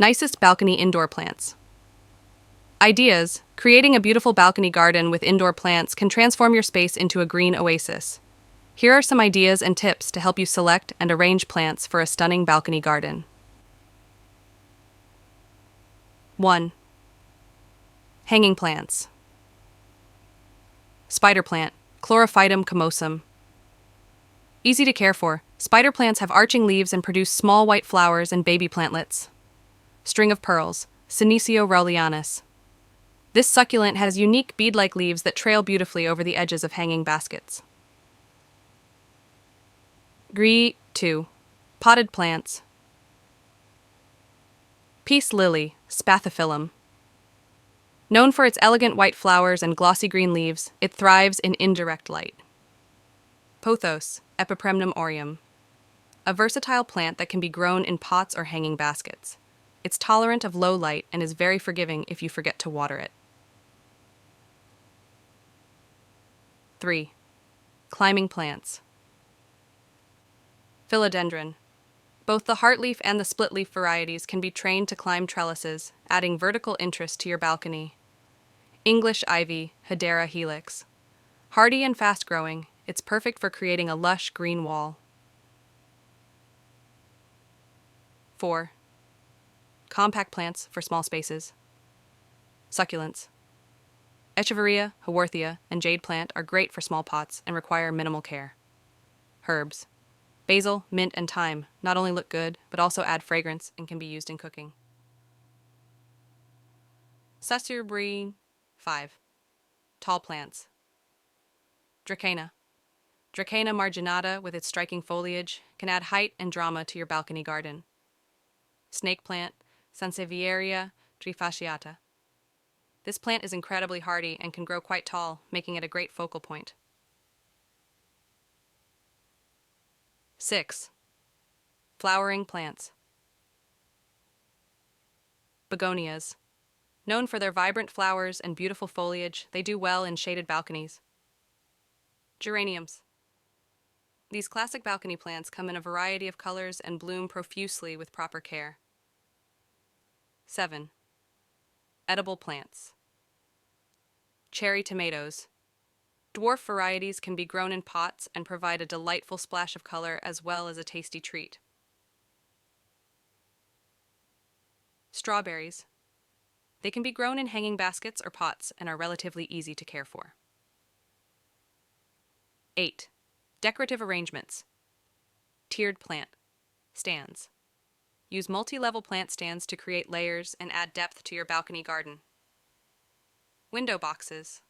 Nicest balcony indoor plants. Ideas: creating a beautiful balcony garden with indoor plants can transform your space into a green oasis. Here are some ideas and tips to help you select and arrange plants for a stunning balcony garden. 1. Hanging plants. Spider plant, Chlorophytum comosum. Easy to care for, spider plants have arching leaves and produce small white flowers and baby plantlets. String of pearls, Senecio raulianus. This succulent has unique bead-like leaves that trail beautifully over the edges of hanging baskets. 2. Potted plants. Peace lily, Spathiphyllum. Known for its elegant white flowers and glossy green leaves, it thrives in indirect light. Pothos, Epipremnum aureum. A versatile plant that can be grown in pots or hanging baskets. It's tolerant of low light and is very forgiving if you forget to water it. 3. Climbing plants. Philodendron. Both the heartleaf and the splitleaf varieties can be trained to climb trellises, adding vertical interest to your balcony. English ivy, Hedera helix. Hardy and fast-growing, it's perfect for creating a lush green wall. 4. Compact plants for small spaces. Succulents. Echeveria, Haworthia, and jade plant are great for small pots and require minimal care. Herbs. Basil, mint, and thyme not only look good, but also add fragrance and can be used in cooking. Saturbre. 5. Tall plants. Dracana. Dracana marginata, with its striking foliage, can add height and drama to your balcony garden. Snake plant, Sansevieria trifasciata. This plant is incredibly hardy and can grow quite tall, making it a great focal point. 6. Flowering plants. Begonias. Known for their vibrant flowers and beautiful foliage, they do well in shaded balconies. Geraniums. These classic balcony plants come in a variety of colors and bloom profusely with proper care. 7. Edible plants. Cherry tomatoes. Dwarf varieties can be grown in pots and provide a delightful splash of color as well as a tasty treat. Strawberries. They can be grown in hanging baskets or pots and are relatively easy to care for. 8. Decorative arrangements. Tiered plant. Stands. Use multi-level plant stands to create layers and add depth to your balcony garden. Window boxes.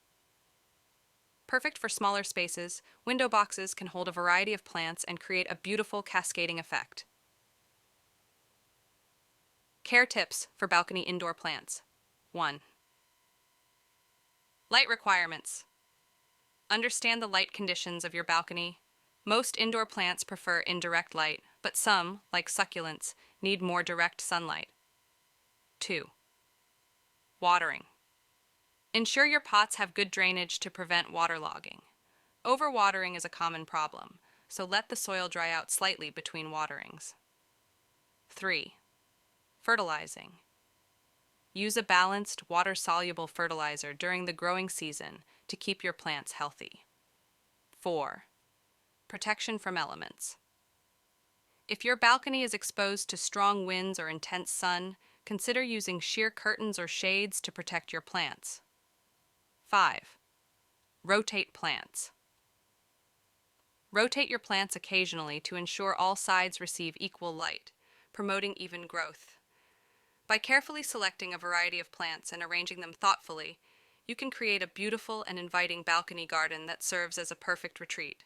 Perfect for smaller spaces, window boxes can hold a variety of plants and create a beautiful cascading effect. Care tips for balcony indoor plants. 1. Light requirements. Understand the light conditions of your balcony. Most indoor plants prefer indirect light, but some, like succulents, need more direct sunlight. 2. Watering. Ensure your pots have good drainage to prevent waterlogging. Overwatering is a common problem, so let the soil dry out slightly between waterings. 3. Fertilizing. Use a balanced, water-soluble fertilizer during the growing season to keep your plants healthy. 4. Protection from elements. If your balcony is exposed to strong winds or intense sun, consider using sheer curtains or shades to protect your plants. 5. Rotate plants. Rotate your plants occasionally to ensure all sides receive equal light, promoting even growth. By carefully selecting a variety of plants and arranging them thoughtfully, you can create a beautiful and inviting balcony garden that serves as a perfect retreat.